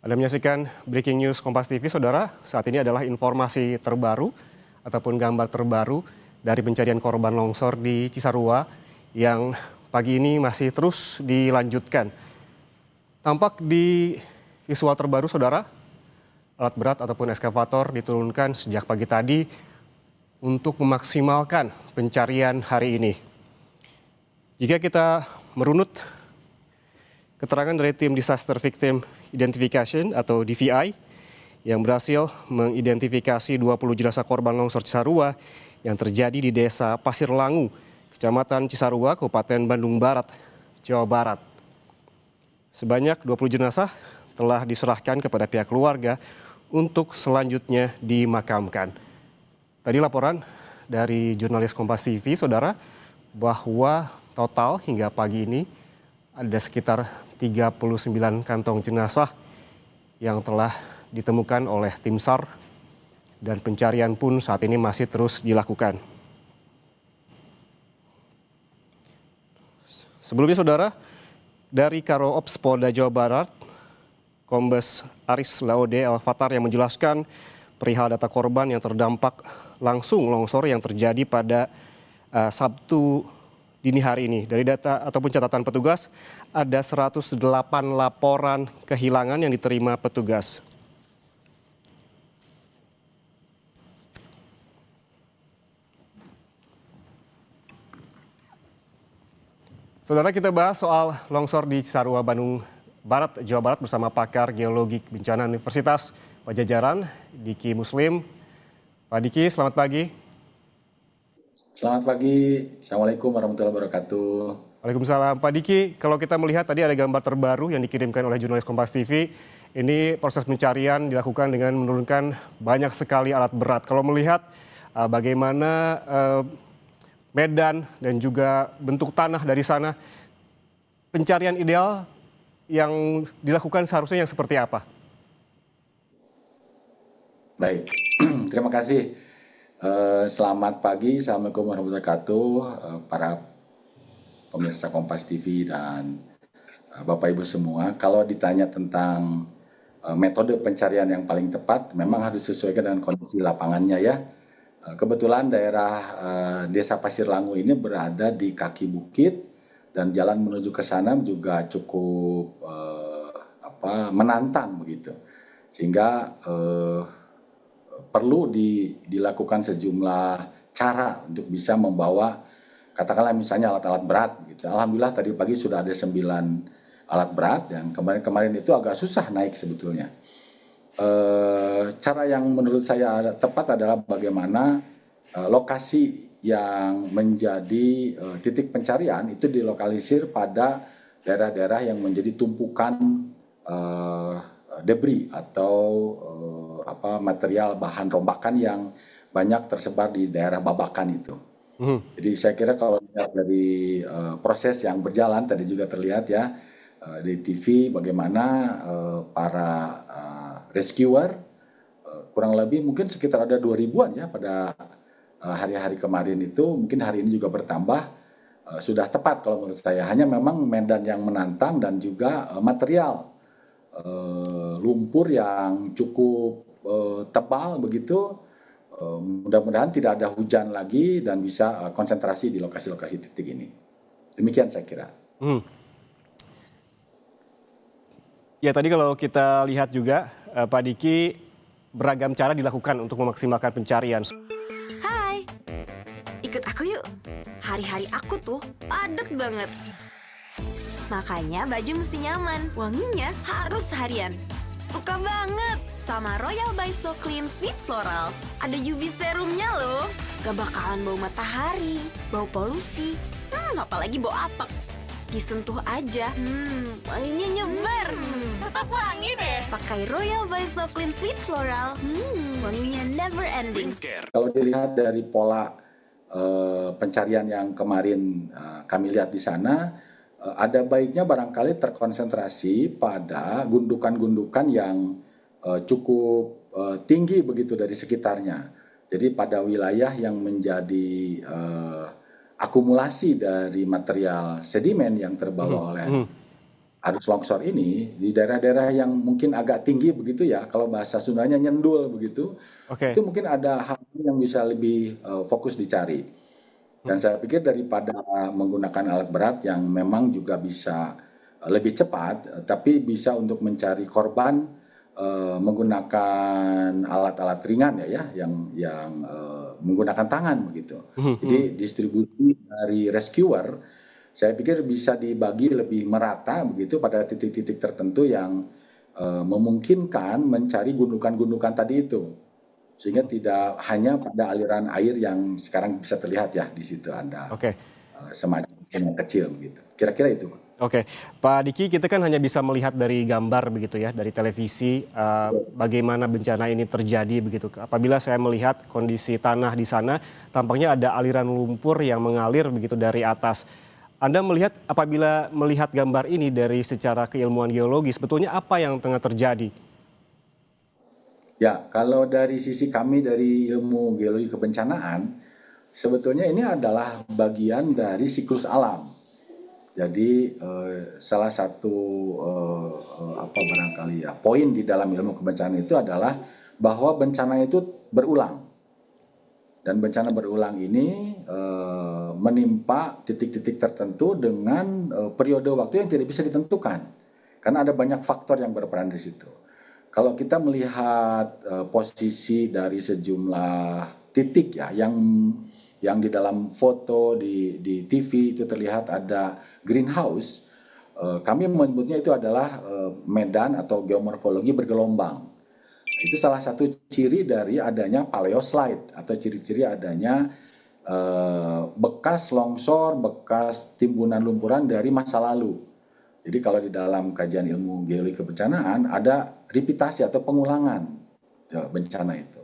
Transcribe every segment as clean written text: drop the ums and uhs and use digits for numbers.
Anda menyaksikan Breaking News Kompas TV, Saudara. Saat ini adalah informasi terbaru ataupun gambar terbaru dari pencarian korban longsor di Cisarua yang pagi ini masih terus dilanjutkan. Tampak di visual terbaru, Saudara, alat berat ataupun eskavator diturunkan sejak pagi tadi untuk memaksimalkan pencarian hari ini. Jika kita merunut keterangan dari tim Disaster Victim Identification atau DVI yang berhasil mengidentifikasi 20 jenazah korban longsor Cisarua yang terjadi di Desa Pasir Langu, Kecamatan Cisarua, Kabupaten Bandung Barat, Jawa Barat. Sebanyak 20 jenazah telah diserahkan kepada pihak keluarga untuk selanjutnya dimakamkan. Tadi laporan dari jurnalis Kompas TV, Saudara, bahwa total hingga pagi ini ada sekitar 39 kantong jenazah yang telah ditemukan oleh tim SAR dan pencarian pun saat ini masih terus dilakukan. Sebelumnya, Saudara, dari Karo Ops Polda Jawa Barat, Kombes Aris Laode El-Fatar yang menjelaskan perihal data korban yang terdampak langsung longsor yang terjadi pada Sabtu dini hari ini. Dari data ataupun catatan petugas, ada 108 laporan kehilangan yang diterima petugas. Saudara, kita bahas soal longsor di Cisarua, Bandung Barat, Jawa Barat bersama pakar geologi bencana Universitas Pajajaran, Diki Muslim. Pak Diki, selamat pagi. Selamat pagi, Assalamualaikum warahmatullahi wabarakatuh. Waalaikumsalam. Pak Diki, kalau kita melihat tadi ada gambar terbaru yang dikirimkan oleh jurnalis Kompas TV, ini proses pencarian dilakukan dengan menurunkan banyak sekali alat berat. Kalau melihat bagaimana medan dan juga bentuk tanah dari sana, pencarian ideal yang dilakukan seharusnya yang seperti apa? Baik, terima kasih. Selamat pagi, Assalamualaikum warahmatullahi wabarakatuh, para pemirsa Kompas TV dan Bapak Ibu semua. Kalau ditanya tentang metode pencarian yang paling tepat, memang harus disesuaikan dengan kondisi lapangannya ya. Kebetulan daerah Desa Pasir Langu ini berada di kaki bukit dan jalan menuju ke sana juga cukup menantang begitu, sehingga perlu dilakukan sejumlah cara untuk bisa membawa, katakanlah misalnya alat-alat berat gitu. Alhamdulillah tadi pagi sudah ada 9 alat berat yang kemarin itu agak susah naik sebetulnya. Cara yang menurut saya tepat adalah bagaimana lokasi yang menjadi titik pencarian itu dilokalisir pada daerah-daerah yang menjadi tumpukan debris atau material bahan rombakan yang banyak tersebar di daerah babakan itu. Jadi saya kira kalau lihat dari proses yang berjalan tadi juga terlihat ya di TV bagaimana para rescuer kurang lebih mungkin sekitar ada 2.000-an ya pada hari-hari kemarin itu, mungkin hari ini juga bertambah. Sudah tepat kalau menurut saya, hanya memang medan yang menantang dan juga material lumpur yang cukup tebal begitu. Mudah-mudahan tidak ada hujan lagi dan bisa konsentrasi di lokasi-lokasi titik ini. Demikian saya kira. Ya, tadi kalau kita lihat juga Pak Diki, beragam cara dilakukan untuk memaksimalkan pencarian. Hai, ikut aku yuk. Hari-hari aku tuh padat banget. Makanya baju mesti nyaman, wanginya harus seharian. Suka banget sama Royal by So Clean Sweet Floral. Ada UV serumnya loh. Gak bakalan bau matahari, bau polusi, apalagi bau apek. Disentuh aja, wanginya nyebar. Tetap wangi deh. Pakai Royal by So Clean Sweet Floral, wanginya never ending. Kalau dilihat dari pola pencarian yang kemarin kami lihat di sana, ada baiknya barangkali terkonsentrasi pada gundukan-gundukan yang cukup tinggi begitu dari sekitarnya. Jadi pada wilayah yang menjadi akumulasi dari material sedimen yang terbawa oleh arus longsor ini di daerah-daerah yang mungkin agak tinggi begitu ya, kalau bahasa Sundanya nyendul begitu, Oke. itu mungkin ada hal yang bisa lebih fokus dicari. Dan saya pikir daripada menggunakan alat berat yang memang juga bisa lebih cepat, tapi bisa untuk mencari korban menggunakan alat-alat ringan yang menggunakan tangan begitu. Jadi distribusi dari rescuer saya pikir bisa dibagi lebih merata begitu pada titik-titik tertentu yang memungkinkan mencari gundukan-gundukan tadi itu. Sehingga tidak hanya pada aliran air yang sekarang bisa terlihat ya di situ ada Oke. semacam yang kecil begitu. Kira-kira itu. Oke, Pak Diki, kita kan hanya bisa melihat dari gambar begitu ya, dari televisi bagaimana bencana ini terjadi begitu. Apabila saya melihat kondisi tanah di sana, tampaknya ada aliran lumpur yang mengalir begitu dari atas. Anda melihat apabila melihat gambar ini dari secara keilmuan geologi, sebetulnya apa yang tengah terjadi? Ya, kalau dari sisi kami dari ilmu geologi kebencanaan, sebetulnya ini adalah bagian dari siklus alam. Jadi salah satu barangkali ya poin di dalam ilmu kebencanaan itu adalah bahwa bencana itu berulang. Dan bencana berulang ini menimpa titik-titik tertentu dengan periode waktu yang tidak bisa ditentukan. Karena ada banyak faktor yang berperan di situ. Kalau kita melihat posisi dari sejumlah titik ya yang di dalam foto di TV itu terlihat ada greenhouse, kami menyebutnya itu adalah medan atau geomorfologi bergelombang. Itu salah satu ciri dari adanya paleoslide atau ciri-ciri adanya bekas longsor, bekas timbunan lumpuran dari masa lalu. Jadi kalau di dalam kajian ilmu geologi kebencanaan ada repitasi atau pengulangan bencana itu.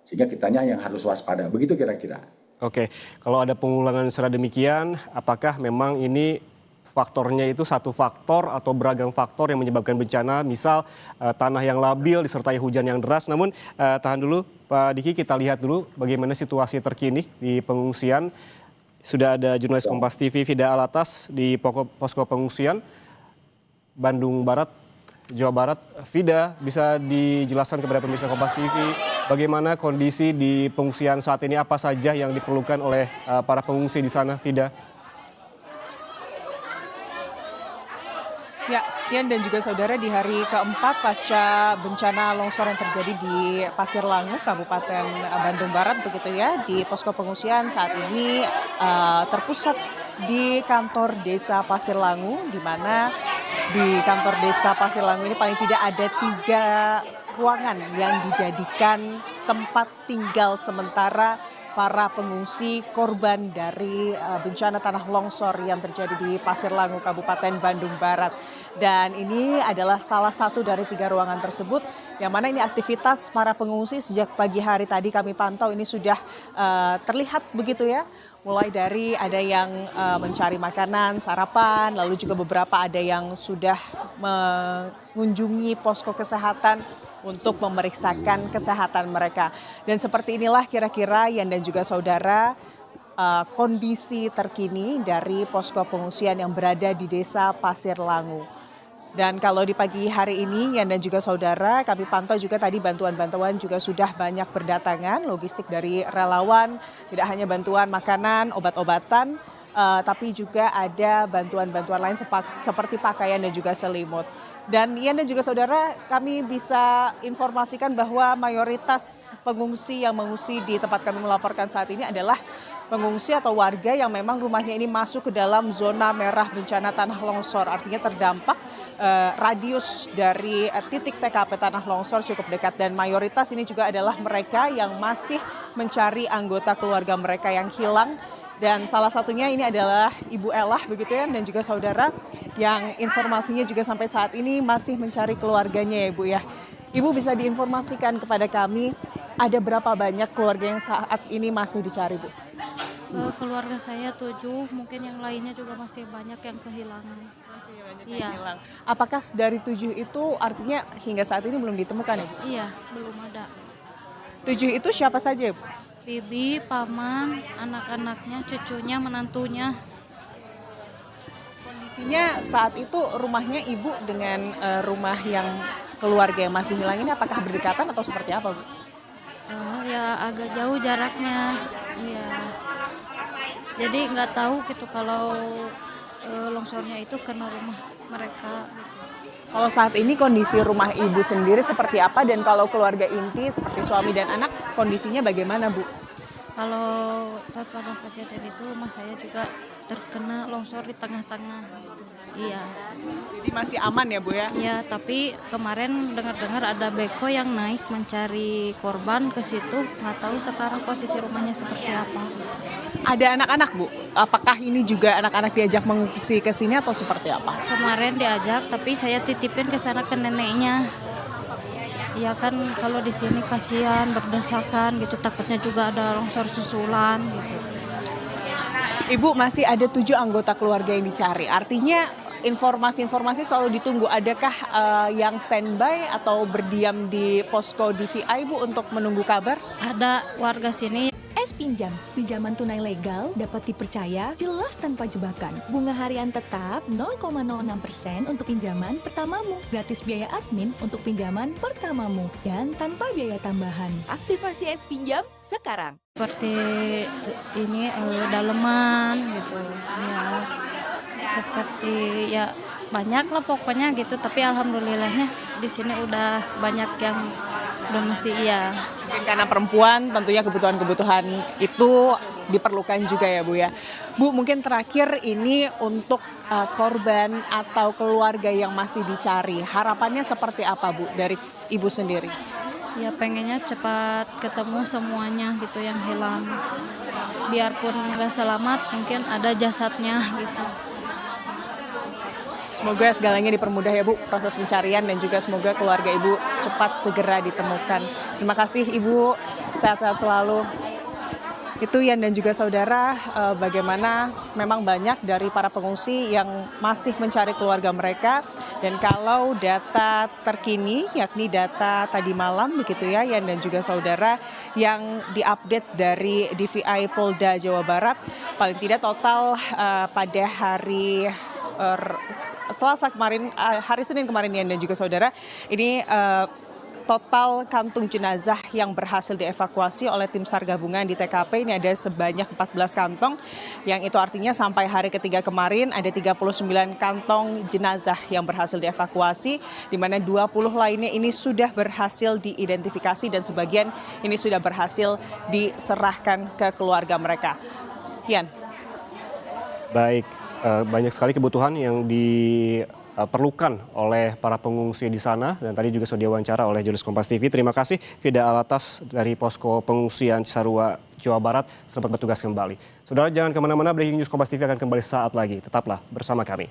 Sehingga kitanya yang harus waspada. Begitu kira-kira. Oke, kalau ada pengulangan secara demikian, apakah memang ini faktornya itu satu faktor atau beragam faktor yang menyebabkan bencana, misal tanah yang labil disertai hujan yang deras. Namun tahan dulu Pak Diki, kita lihat dulu bagaimana situasi terkini di pengungsian. Sudah ada jurnalis Kompas TV Fida Alatas di posko pengungsian Bandung Barat, Jawa Barat. Fida, bisa dijelaskan kepada pemirsa Kompas TV bagaimana kondisi di pengungsian saat ini, apa saja yang diperlukan oleh para pengungsi di sana, Fida? Ya, Ian dan juga saudara, di hari keempat pasca bencana longsor yang terjadi di Pasir Langu, Kabupaten Bandung Barat begitu ya, di posko pengungsian saat ini terpusat di kantor desa Pasir Langu, di mana di kantor desa Pasir Langu ini paling tidak ada 3 ruangan yang dijadikan tempat tinggal sementara para pengungsi korban dari bencana tanah longsor yang terjadi di Pasir Langu, Kabupaten Bandung Barat. Dan ini adalah salah satu dari 3 ruangan tersebut, yang mana ini aktivitas para pengungsi sejak pagi hari tadi kami pantau ini sudah terlihat begitu ya. Mulai dari ada yang mencari makanan, sarapan, lalu juga beberapa ada yang sudah mengunjungi posko kesehatan untuk memeriksakan kesehatan mereka. Dan seperti inilah kira-kira Yan dan juga saudara kondisi terkini dari posko pengungsian yang berada di desa Pasir Langu. Dan kalau di pagi hari ini Yan dan juga saudara, kami pantau juga tadi bantuan-bantuan juga sudah banyak berdatangan, logistik dari relawan, tidak hanya bantuan makanan, obat-obatan, tapi juga ada bantuan-bantuan lain seperti pakaian dan juga selimut. Dan Ian dan juga saudara, kami bisa informasikan bahwa mayoritas pengungsi yang mengungsi di tempat kami melaporkan saat ini adalah pengungsi atau warga yang memang rumahnya ini masuk ke dalam zona merah bencana tanah longsor. Artinya terdampak radius dari titik TKP tanah longsor cukup dekat. Dan mayoritas ini juga adalah mereka yang masih mencari anggota keluarga mereka yang hilang. Dan salah satunya ini adalah Ibu Elah begitu ya, dan juga saudara yang informasinya juga sampai saat ini masih mencari keluarganya ya Ibu ya. Ibu bisa diinformasikan kepada kami ada berapa banyak keluarga yang saat ini masih dicari Bu? Keluarga saya 7, mungkin yang lainnya juga masih banyak yang kehilangan. Masih banyak Iya. yang hilang. Apakah dari 7 itu artinya hingga saat ini belum ditemukan ya Bu? Iya, belum ada. 7 itu siapa saja Bu? Bibi, paman, anak-anaknya, cucunya, menantunya. Kondisinya saat itu rumahnya Ibu dengan rumah yang keluarga yang masih hilang ini apakah berdekatan atau seperti apa, Bu? Oh, ya agak jauh jaraknya. Iya. Jadi nggak tahu gitu kalau longsornya itu kena rumah mereka. Kalau saat ini kondisi rumah Ibu sendiri seperti apa dan kalau keluarga inti seperti suami dan anak kondisinya bagaimana, Bu? Kalau pada kejadian itu rumah saya juga terkena longsor di tengah-tengah gitu. Iya. Jadi masih aman ya, Bu ya? Ya, tapi kemarin dengar-dengar ada beko yang naik mencari korban ke situ. Nggak tahu sekarang posisi rumahnya seperti apa. Ada anak-anak, Bu? Apakah ini juga anak-anak diajak mengungsi ke sini atau seperti apa? Kemarin diajak, tapi saya titipin ke sana ke neneknya. Ya kan kalau di sini kasihan berdesakan gitu, takutnya juga ada longsor susulan gitu. Ibu masih ada 7 anggota keluarga yang dicari. Artinya informasi-informasi selalu ditunggu. Adakah yang standby atau berdiam di posko DVI, Bu, untuk menunggu kabar? Ada warga sini. S-Pinjam, pinjaman tunai legal, dapat dipercaya, jelas tanpa jebakan. Bunga harian tetap 0,06% untuk pinjaman pertamamu. Gratis biaya admin untuk pinjaman pertamamu. Dan tanpa biaya tambahan. Aktivasi S-Pinjam sekarang. Seperti ini daleman gitu. Ya, seperti ya banyak lah pokoknya gitu. Tapi alhamdulillahnya di sini udah banyak yang udah masih iya. Mungkin karena perempuan tentunya kebutuhan-kebutuhan itu diperlukan juga ya, Bu ya. Bu, mungkin terakhir ini untuk korban atau keluarga yang masih dicari. Harapannya seperti apa, Bu, dari Ibu sendiri? Ya pengennya cepat ketemu semuanya gitu yang hilang. Biarpun nggak selamat mungkin ada jasadnya gitu. Semoga segalanya dipermudah ya, Bu, proses pencarian dan juga semoga keluarga Ibu cepat segera ditemukan. Terima kasih Ibu, sehat-sehat selalu. Itu Yan dan juga saudara, bagaimana memang banyak dari para pengungsi yang masih mencari keluarga mereka. Dan kalau data terkini, yakni data tadi malam begitu ya Yan dan juga saudara, yang diupdate dari DVI Polda Jawa Barat, paling tidak total pada hari Selasa kemarin, hari Senin kemarin Yan dan juga saudara, ini total kantung jenazah yang berhasil dievakuasi oleh tim SAR gabungan di TKP ini ada sebanyak 14 kantong, yang itu artinya sampai hari ketiga kemarin ada 39 kantong jenazah yang berhasil dievakuasi, di mana 20 lainnya ini sudah berhasil diidentifikasi dan sebagian ini sudah berhasil diserahkan ke keluarga mereka. Yan. Baik, banyak sekali kebutuhan yang diperlukan oleh para pengungsi di sana dan tadi juga sudah diwawancara oleh jurnalis Kompas TV. Terima kasih Fida Alatas dari Posko Pengungsian Cisarua, Jawa Barat. Selamat bertugas kembali. Saudara jangan kemana-mana, Breaking News Kompas TV akan kembali saat lagi. Tetaplah bersama kami.